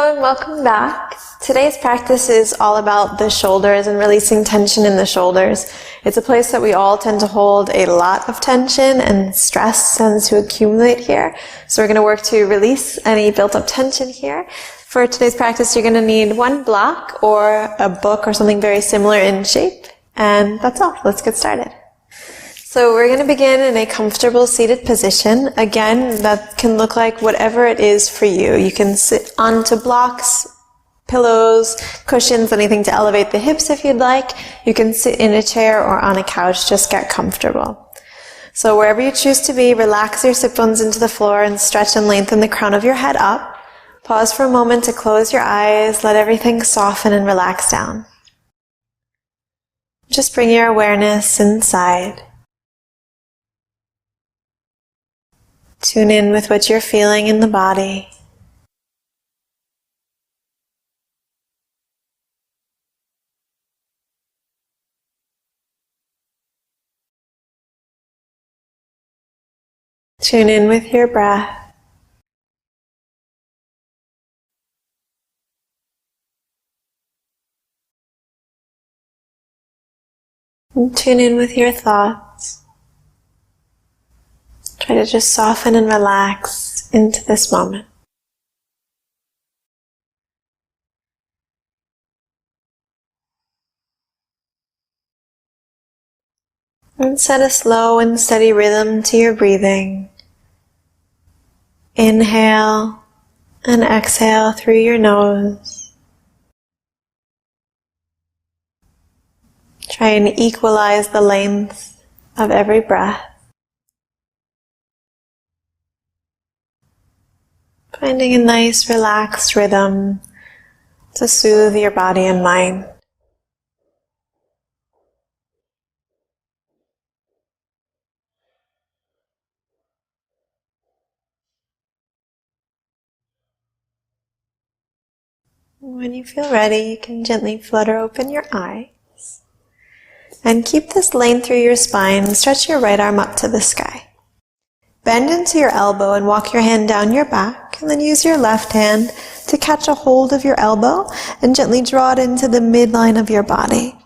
Hello and welcome back. Today's practice is all about the shoulders and releasing tension in the shoulders. It's a place that we all tend to hold a lot of tension and stress tends to accumulate here. So we're going to work to release any built up tension here. For today's practice, you're going to need one block or a book or something very similar in shape. And that's all. Let's get started. So we're going to begin in a comfortable seated position. Again, that can look like whatever it is for you. You can sit onto blocks, pillows, cushions, anything to elevate the hips if you'd like. You can sit in a chair or on a couch, just get comfortable. So wherever you choose to be, relax your sit bones into the floor and stretch and lengthen the crown of your head up. Pause for a moment to close your eyes, let everything soften and relax down. Just bring your awareness inside. Tune in with what you're feeling in the body. Tune in with your breath. And tune in with your thoughts. Try to just soften and relax into this moment. And set a slow and steady rhythm to your breathing. Inhale and exhale through your nose. Try and equalize the length of every breath. Finding a nice relaxed rhythm to soothe your body and mind. When you feel ready, you can gently flutter open your eyes. And keep this length through your spine. Stretch your right arm up to the sky. Bend into your elbow and walk your hand down your back, and then use your left hand to catch a hold of your elbow and gently draw it into the midline of your body.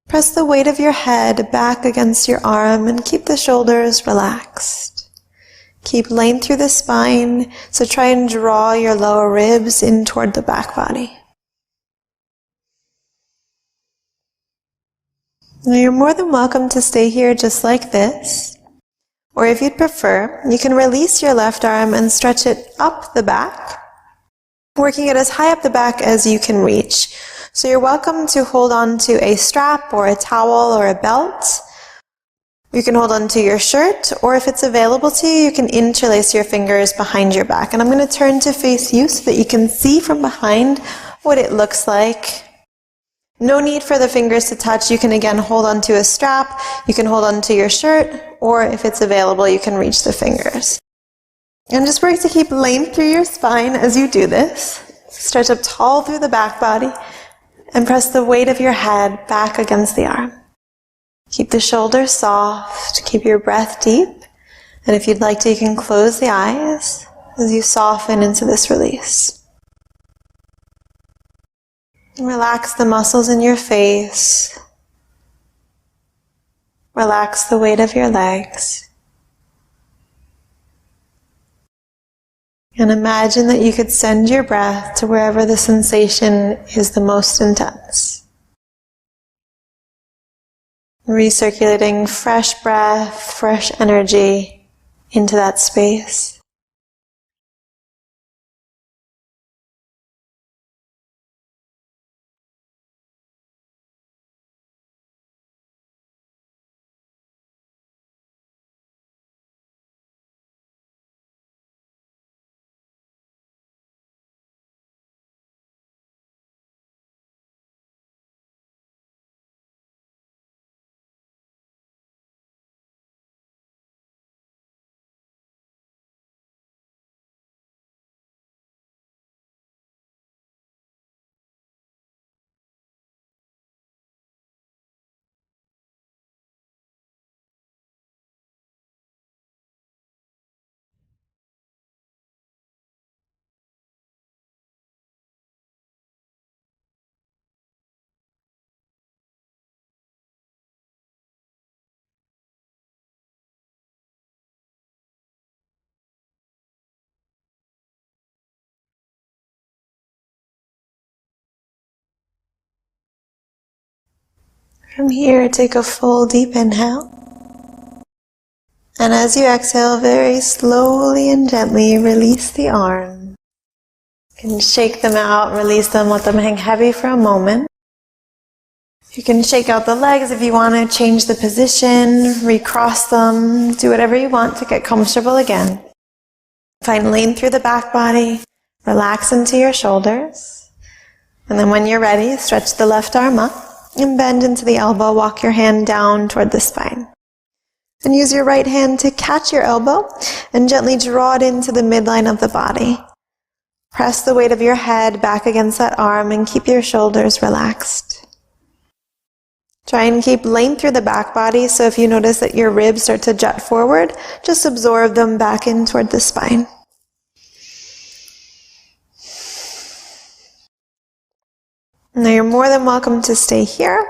Press the weight of your head back against your arm and keep the shoulders relaxed. Keep length through the spine, so try and draw your lower ribs in toward the back body. Now you're more than welcome to stay here just like this. Or if you'd prefer, you can release your left arm and stretch it up the back, working it as high up the back as you can reach. So you're welcome to hold on to a strap or a towel or a belt. You can hold on to your shirt, or if it's available to you, you can interlace your fingers behind your back. And I'm going to turn to face you so that you can see from behind what it looks like. No need for the fingers to touch. You can again hold onto a strap, you can hold onto your shirt, or if it's available, you can reach the fingers. And just work to keep length through your spine as you do this. Stretch up tall through the back body, and press the weight of your head back against the arm. Keep the shoulders soft, keep your breath deep, and if you'd like to, you can close the eyes as you soften into this release. Relax the muscles in your face. Relax the weight of your legs. And imagine that you could send your breath to wherever the sensation is the most intense. Recirculating fresh breath, fresh energy into that space. From here, take a full deep inhale. And as you exhale, very slowly and gently release the arms. You can shake them out, release them, let them hang heavy for a moment. You can shake out the legs if you want to change the position, recross them, do whatever you want to get comfortable again. Find length through the back body, relax into your shoulders. And then when you're ready, stretch the left arm up and bend into the elbow, walk your hand down toward the spine. And use your right hand to catch your elbow and gently draw it into the midline of the body. Press the weight of your head back against that arm and keep your shoulders relaxed. Try and keep length through the back body, so if you notice that your ribs start to jut forward, just absorb them back in toward the spine. Now you're more than welcome to stay here.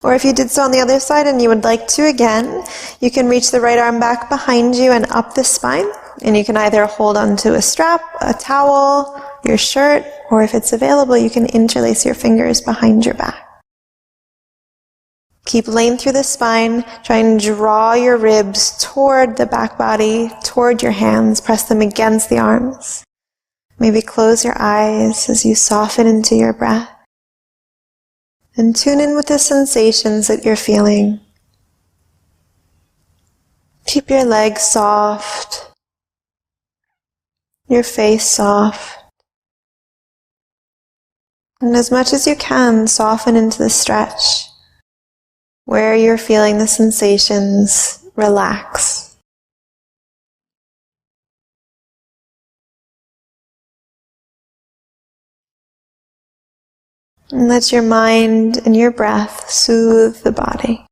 Or if you did so on the other side and you would like to again, you can reach the right arm back behind you and up the spine. And you can either hold onto a strap, a towel, your shirt, or if it's available, you can interlace your fingers behind your back. Keep length through the spine. Try and draw your ribs toward the back body, toward your hands. Press them against the arms. Maybe close your eyes as you soften into your breath. And tune in with the sensations that you're feeling. Keep your legs soft, your face soft. And as much as you can, soften into the stretch. Where you're feeling the sensations, relax. And let your mind and your breath soothe the body.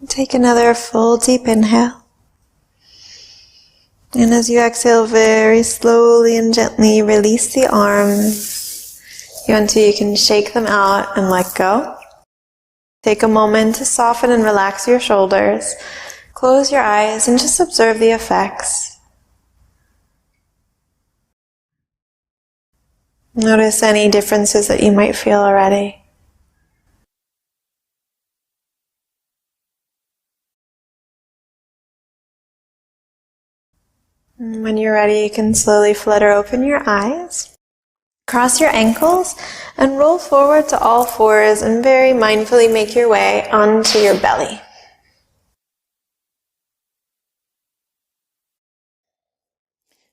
Take another full deep inhale. And as you exhale, very slowly and gently release the arms until you can shake them out and let go. Take a moment to soften and relax your shoulders. Close your eyes and just observe the effects. Notice any differences that you might feel already. And when you're ready, you can slowly flutter open your eyes. Cross your ankles and roll forward to all fours and very mindfully make your way onto your belly.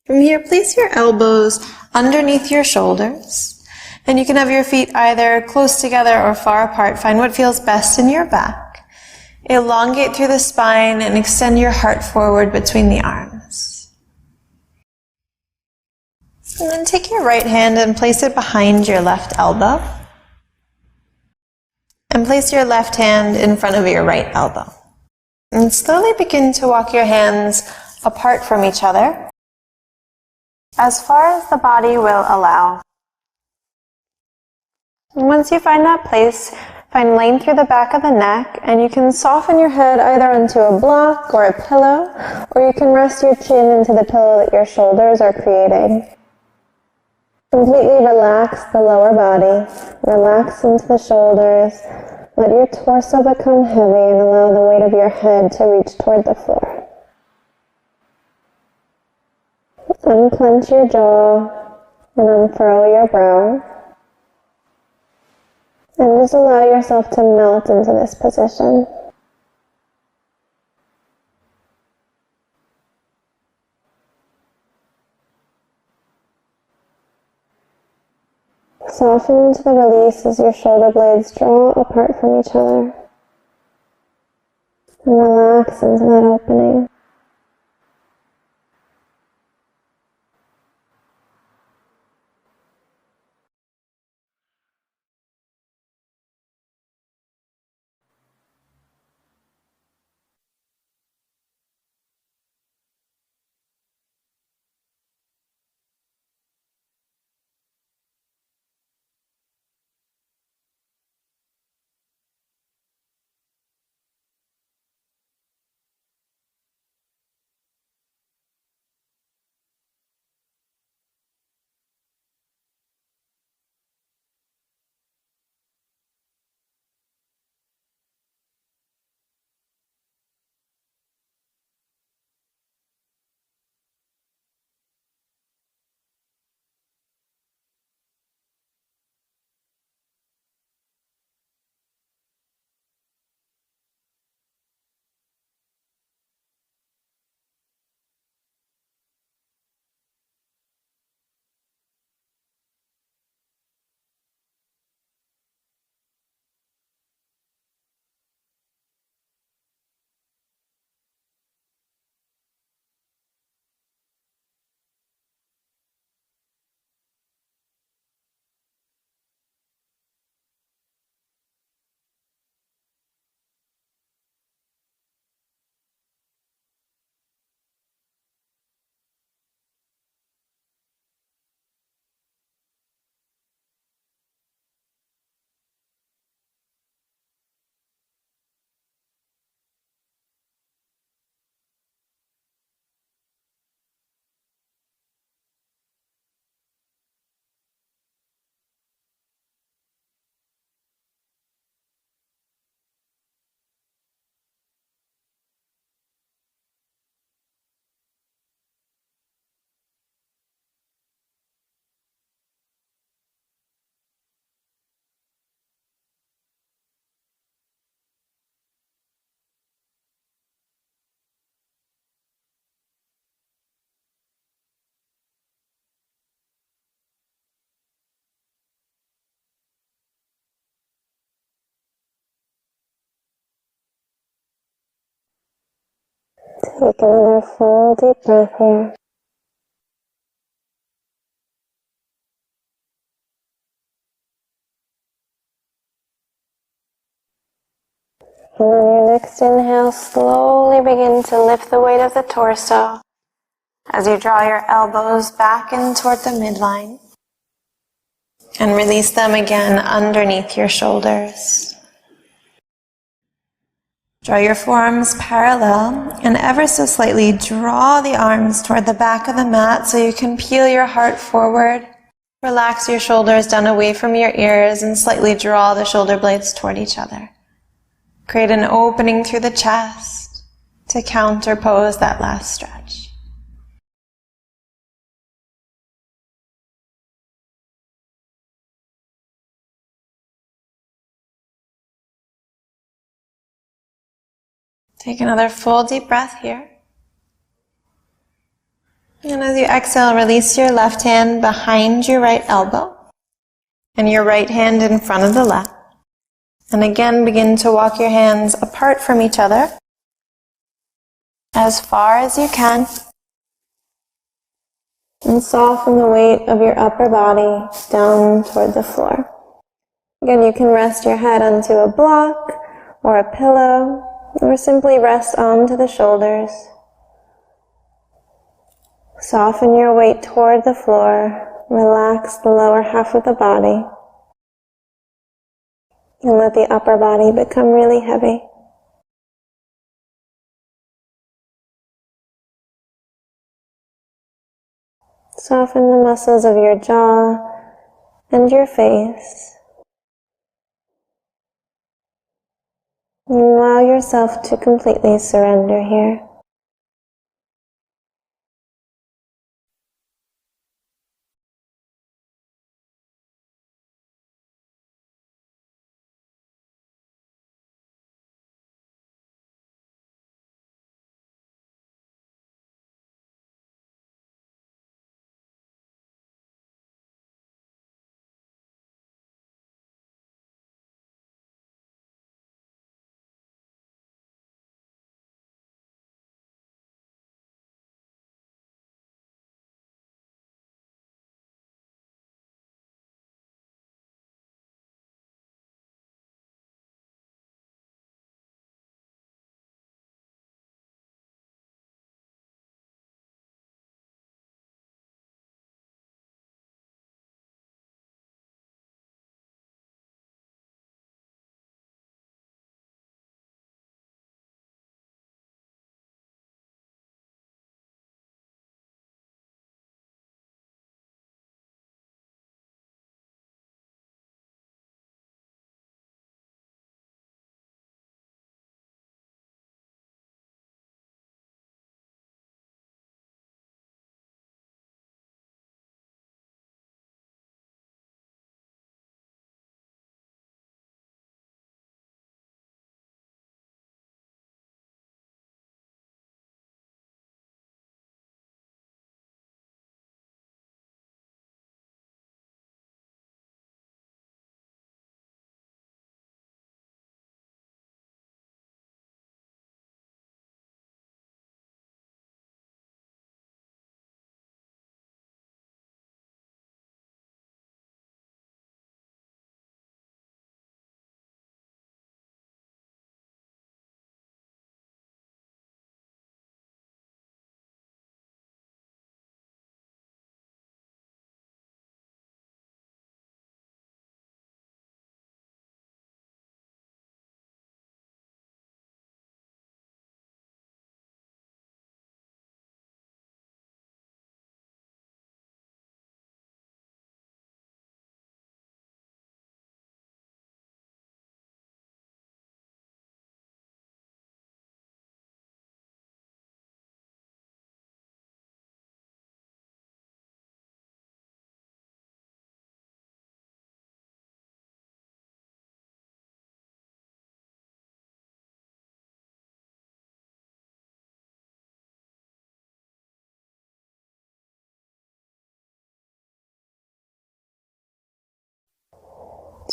From here, place your elbows underneath your shoulders. And you can have your feet either close together or far apart. Find what feels best in your back. Elongate through the spine and extend your heart forward between the arms. And then take your right hand and place it behind your left elbow. And place your left hand in front of your right elbow. And slowly begin to walk your hands apart from each other, as far as the body will allow. And once you find that place, find length through the back of the neck, and you can soften your head either onto a block or a pillow, or you can rest your chin into the pillow that your shoulders are creating. Completely relax the lower body, relax into the shoulders, let your torso become heavy and allow the weight of your head to reach toward the floor. Unclench your jaw and unfurl your brow. And just allow yourself to melt into this position. Soften into the release as your shoulder blades draw apart from each other. And relax into that opening. Take another full deep breath here. And on your next inhale, slowly begin to lift the weight of the torso as you draw your elbows back in toward the midline and release them again underneath your shoulders. Draw your forearms parallel and ever so slightly draw the arms toward the back of the mat so you can peel your heart forward. Relax your shoulders down away from your ears and slightly draw the shoulder blades toward each other. Create an opening through the chest to counterpose that last stretch. Take another full deep breath here. And as you exhale, release your left hand behind your right elbow and your right hand in front of the left. And again, begin to walk your hands apart from each other as far as you can. And soften the weight of your upper body down toward the floor. Again, you can rest your head onto a block or a pillow, or simply rest onto the shoulders. Soften your weight toward the floor. Relax the lower half of the body. And let the upper body become really heavy. Soften the muscles of your jaw and your face. And allow yourself to completely surrender here.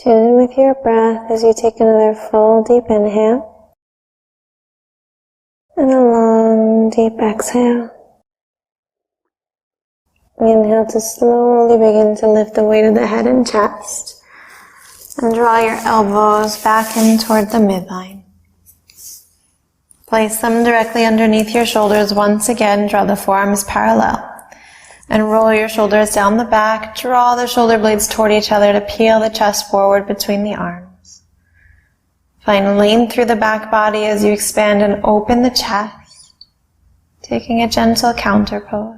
Tune in with your breath as you take another full deep inhale and a long deep exhale. Inhale to slowly begin to lift the weight of the head and chest and draw your elbows back in toward the midline. Place them directly underneath your shoulders once again. Draw the forearms parallel and roll your shoulders down the back. Draw the shoulder blades toward each other to peel the chest forward between the arms. Find length through the back body as you expand and open the chest, taking a gentle counter pose.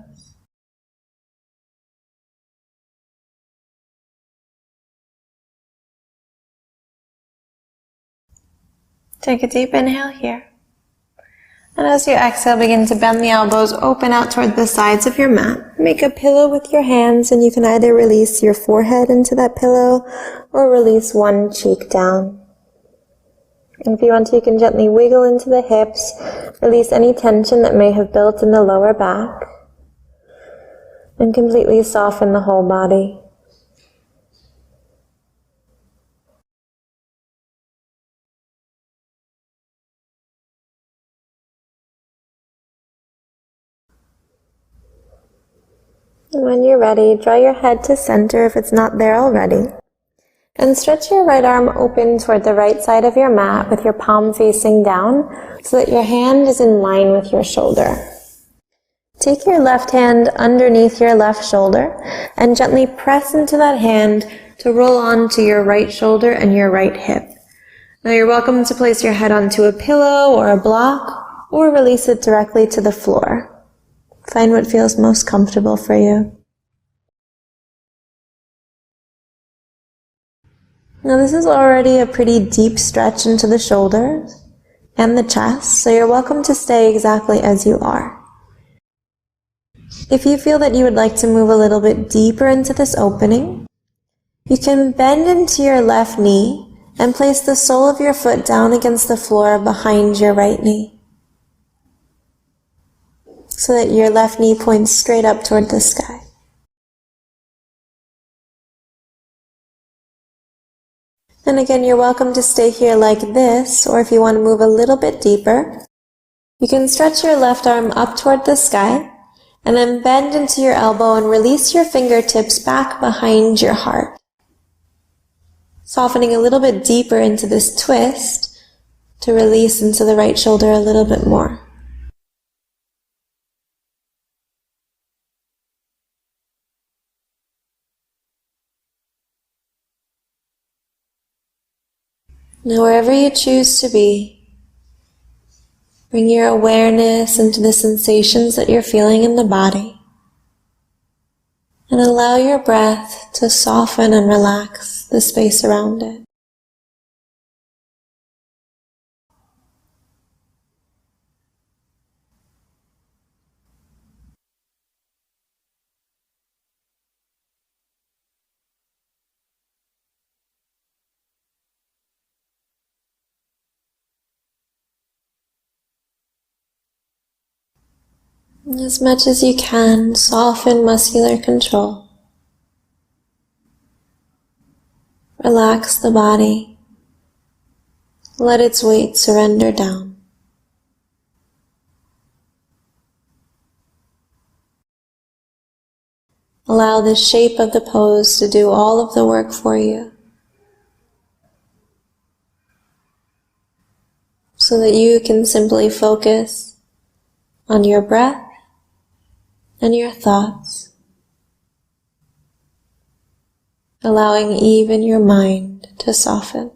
Take a deep inhale here. And as you exhale, begin to bend the elbows, open out toward the sides of your mat. Make a pillow with your hands, and you can either release your forehead into that pillow or release one cheek down. And if you want to, you can gently wiggle into the hips, release any tension that may have built in the lower back, and completely soften the whole body. And when you're ready, draw your head to center if it's not there already. And stretch your right arm open toward the right side of your mat with your palm facing down so that your hand is in line with your shoulder. Take your left hand underneath your left shoulder and gently press into that hand to roll onto your right shoulder and your right hip. Now you're welcome to place your head onto a pillow or a block or release it directly to the floor. Find what feels most comfortable for you. Now this is already a pretty deep stretch into the shoulders and the chest, so you're welcome to stay exactly as you are. If you feel that you would like to move a little bit deeper into this opening, you can bend into your left knee and place the sole of your foot down against the floor behind your right knee, so that your left knee points straight up toward the sky. And again, you're welcome to stay here like this, or if you want to move a little bit deeper, you can stretch your left arm up toward the sky, and then bend into your elbow and release your fingertips back behind your heart. Softening a little bit deeper into this twist to release into the right shoulder a little bit more. Now wherever you choose to be, bring your awareness into the sensations that you're feeling in the body, and allow your breath to soften and relax the space around it. As much as you can, soften muscular control. Relax the body. Let its weight surrender down. Allow the shape of the pose to do all of the work for you, so that you can simply focus on your breath and your thoughts, allowing even your mind to soften.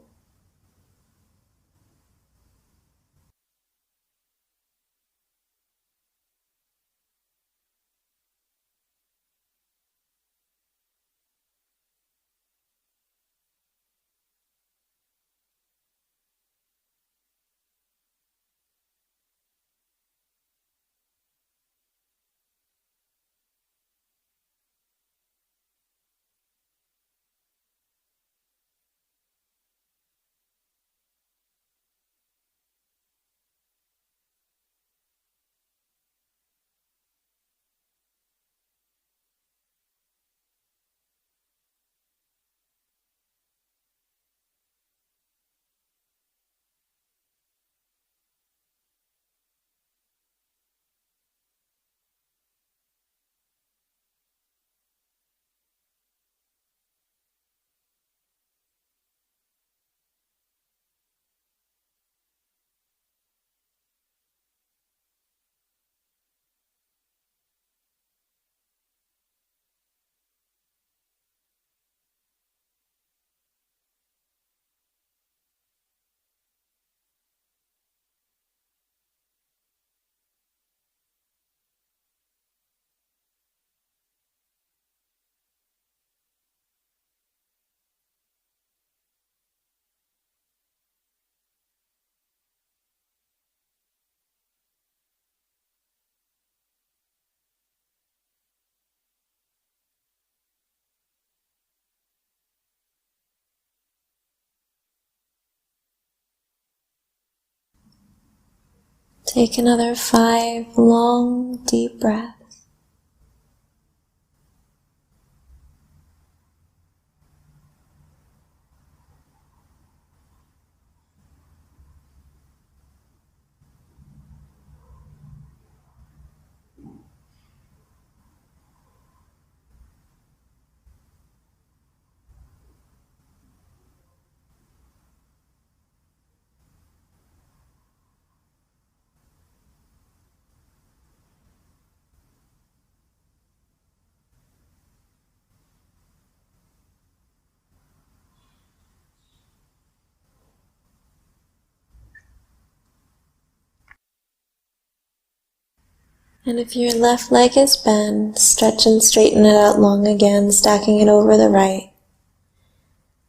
Take another 5 long, deep breaths. And if your left leg is bent, stretch and straighten it out long again, stacking it over the right.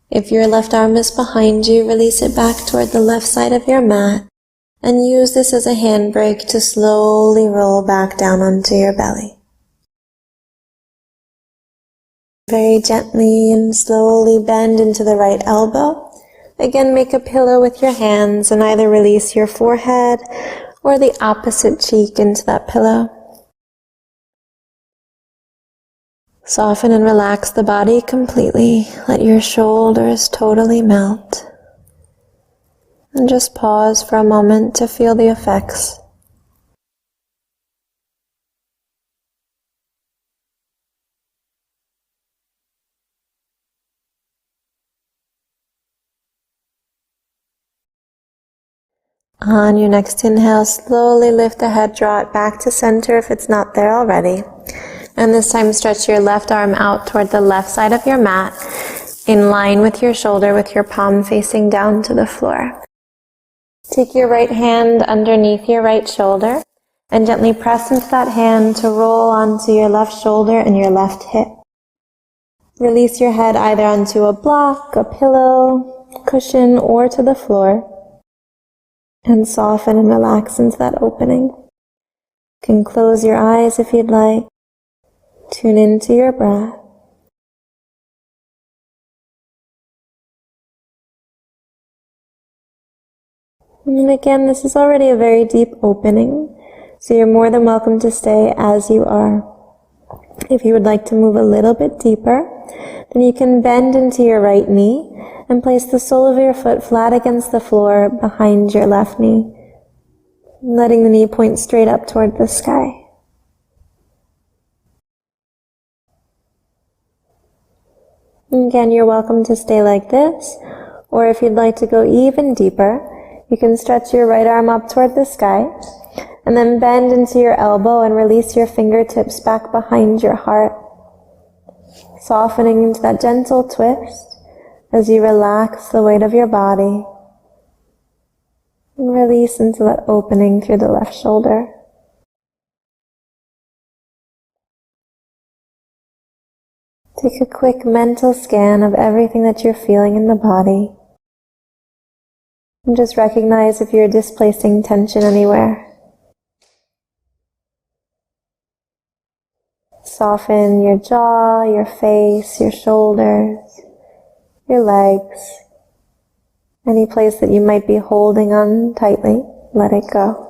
If your left arm is behind you, release it back toward the left side of your mat, and use this as a handbrake to slowly roll back down onto your belly. Very gently and slowly bend into the right elbow. Again, make a pillow with your hands and either release your forehead or the opposite cheek into that pillow. Soften and relax the body completely. Let your shoulders totally melt. And just pause for a moment to feel the effects. On your next inhale, slowly lift the head, draw it back to center if it's not there already. And this time stretch your left arm out toward the left side of your mat, in line with your shoulder with your palm facing down to the floor. Take your right hand underneath your right shoulder and gently press into that hand to roll onto your left shoulder and your left hip. Release your head either onto a block, a pillow, cushion, or to the floor. And soften and relax into that opening. You can close your eyes if you'd like. Tune into your breath. And again, this is already a very deep opening, so you're more than welcome to stay as you are. If you would like to move a little bit deeper, then you can bend into your right knee and place the sole of your foot flat against the floor behind your left knee, letting the knee point straight up toward the sky. Again, you're welcome to stay like this, or if you'd like to go even deeper, you can stretch your right arm up toward the sky, and then bend into your elbow and release your fingertips back behind your heart, softening into that gentle twist as you relax the weight of your body, and release into that opening through the left shoulder. Take a quick mental scan of everything that you're feeling in the body. And just recognize if you're displacing tension anywhere. Soften your jaw, your face, your shoulders, your legs. Any place that you might be holding on tightly, let it go.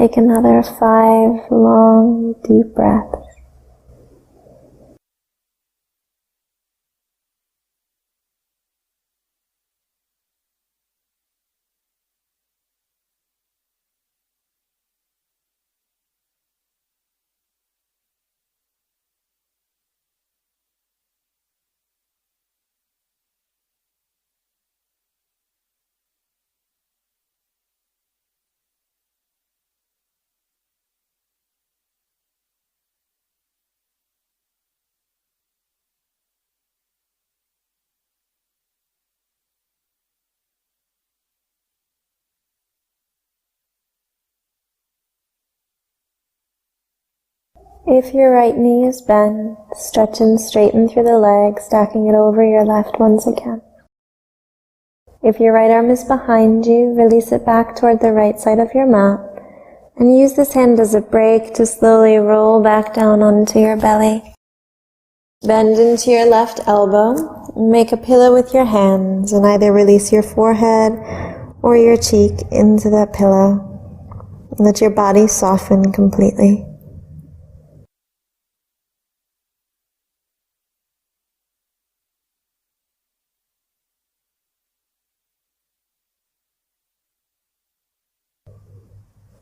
Take another 5 long, deep breaths. If your right knee is bent, stretch and straighten through the leg, stacking it over your left once again. If your right arm is behind you, release it back toward the right side of your mat, and use this hand as a brake to slowly roll back down onto your belly. Bend into your left elbow, make a pillow with your hands, and either release your forehead or your cheek into that pillow. Let your body soften completely.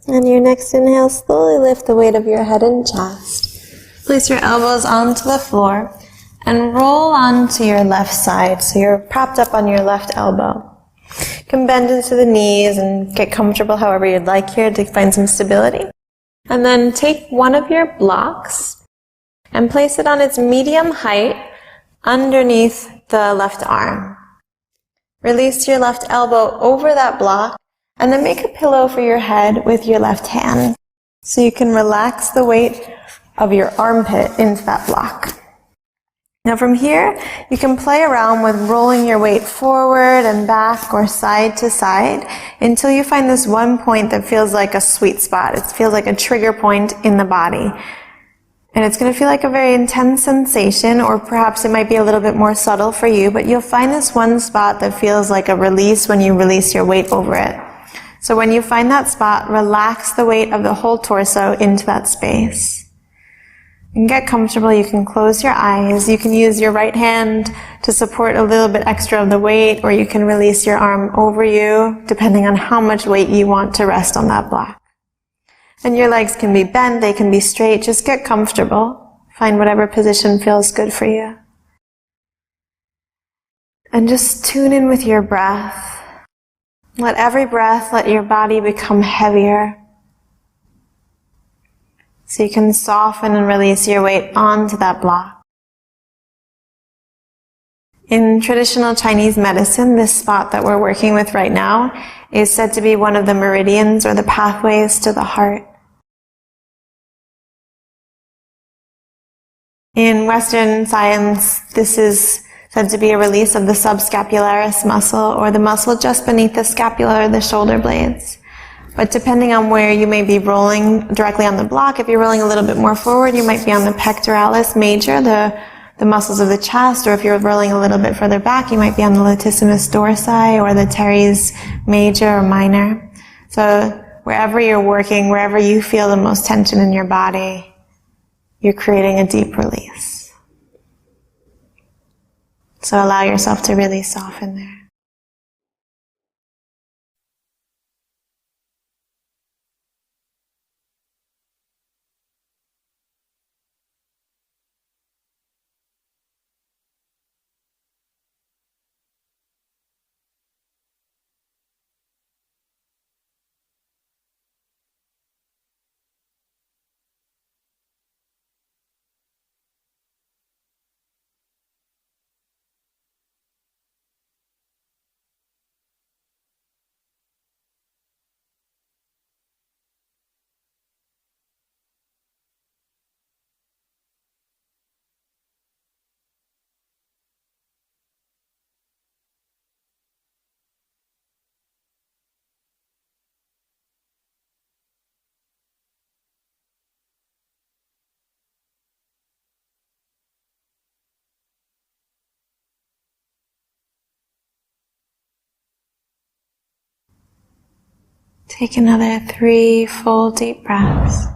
On your next inhale, slowly lift the weight of your head and chest. Place your elbows onto the floor and roll onto your left side so you're propped up on your left elbow. You can bend into the knees and get comfortable however you'd like here to find some stability. And then take one of your blocks and place it on its medium height underneath the left arm. Release your left elbow over that block and then make a pillow for your head with your left hand so you can relax the weight of your armpit into that block. Now from here, you can play around with rolling your weight forward and back or side to side until you find this one point that feels like a sweet spot. It feels like a trigger point in the body. And it's going to feel like a very intense sensation, or perhaps it might be a little bit more subtle for you, but you'll find this one spot that feels like a release when you release your weight over it. So when you find that spot, relax the weight of the whole torso into that space. And get comfortable. You can close your eyes. You can use your right hand to support a little bit extra of the weight, or you can release your arm over you, depending on how much weight you want to rest on that block. And your legs can be bent, they can be straight. Just get comfortable. Find whatever position feels good for you. And just tune in with your breath. Let every breath, let your body become heavier. So you can soften and release your weight onto that block. In traditional Chinese medicine, this spot that we're working with right now is said to be one of the meridians or the pathways to the heart. In Western science, this is said to be a release of the subscapularis muscle, or the muscle just beneath the scapula or the shoulder blades. But depending on where you may be rolling directly on the block, if you're rolling a little bit more forward, you might be on the pectoralis major, the muscles of the chest, or if you're rolling a little bit further back, you might be on the latissimus dorsi or the teres major or minor. So wherever you're working, wherever you feel the most tension in your body, you're creating a deep release. So allow yourself to really soften there. Take another 3 full deep breaths.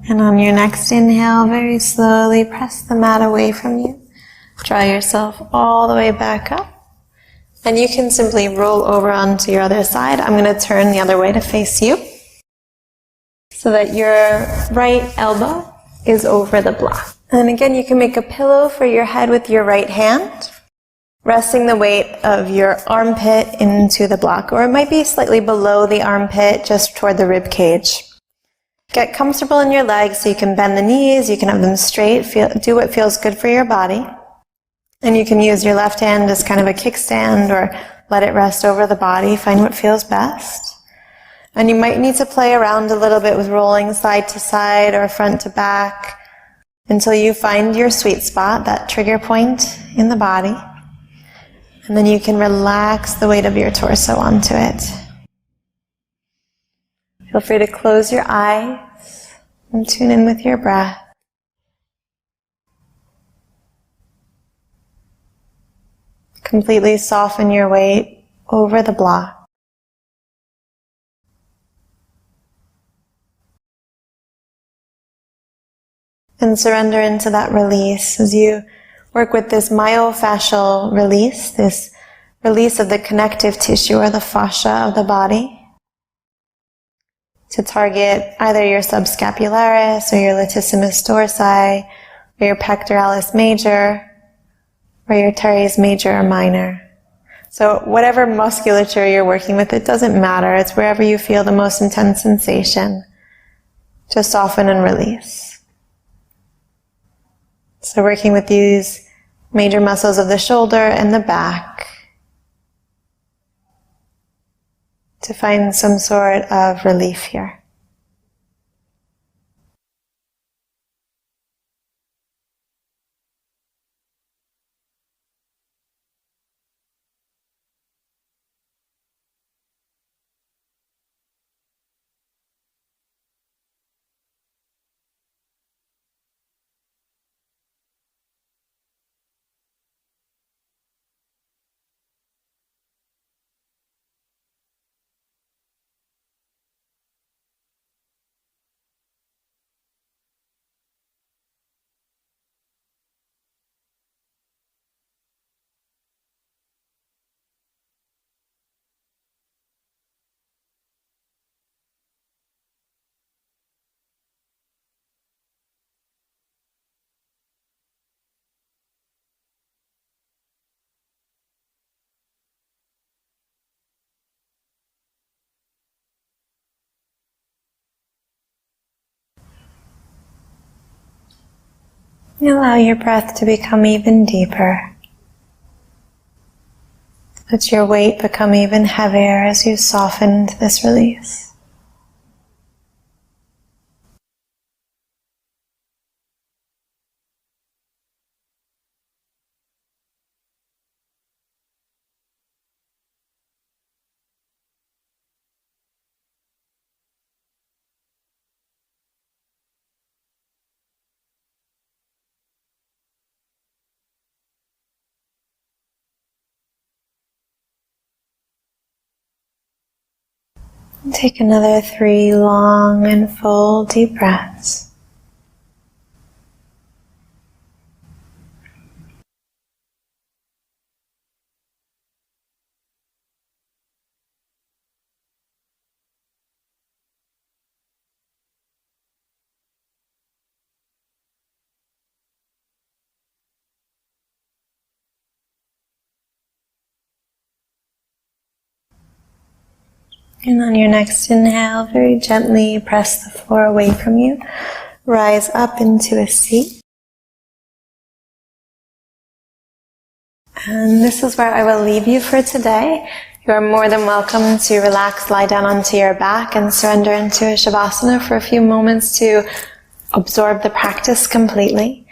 And on your next inhale, very slowly press the mat away from you. Draw yourself all the way back up. And you can simply roll over onto your other side. I'm going to turn the other way to face you, so that your right elbow is over the block. And again, you can make a pillow for your head with your right hand, resting the weight of your armpit into the block, or it might be slightly below the armpit, just toward the rib cage. Get comfortable in your legs so you can bend the knees, you can have them straight, do what feels good for your body. And you can use your left hand as kind of a kickstand or let it rest over the body. Find what feels best. And you might need to play around a little bit with rolling side to side or front to back until you find your sweet spot, that trigger point in the body. And then you can relax the weight of your torso onto it. Feel free to close your eyes and tune in with your breath. Completely soften your weight over the block. And surrender into that release as you work with this myofascial release, this release of the connective tissue or the fascia of the body, to target either your subscapularis or your latissimus dorsi or your pectoralis major or your teres major or minor. So whatever musculature you're working with, it doesn't matter. It's wherever you feel the most intense sensation. Just soften and release. So working with these major muscles of the shoulder and the back to find some sort of relief here. Allow your breath to become even deeper. Let your weight become even heavier as you soften into this release. Take another 3 long and full deep breaths. And on your next inhale, very gently press the floor away from you. Rise up into a seat. And this is where I will leave you for today. You are more than welcome to relax, lie down onto your back and surrender into a Shavasana for a few moments to absorb the practice completely.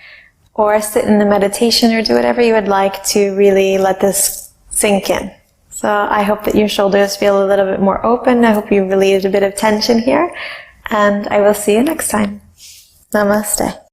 Or sit in the meditation or do whatever you would like to really let this sink in. So I hope that your shoulders feel a little bit more open. I hope you relieved a bit of tension here, and I will see you next time. Namaste.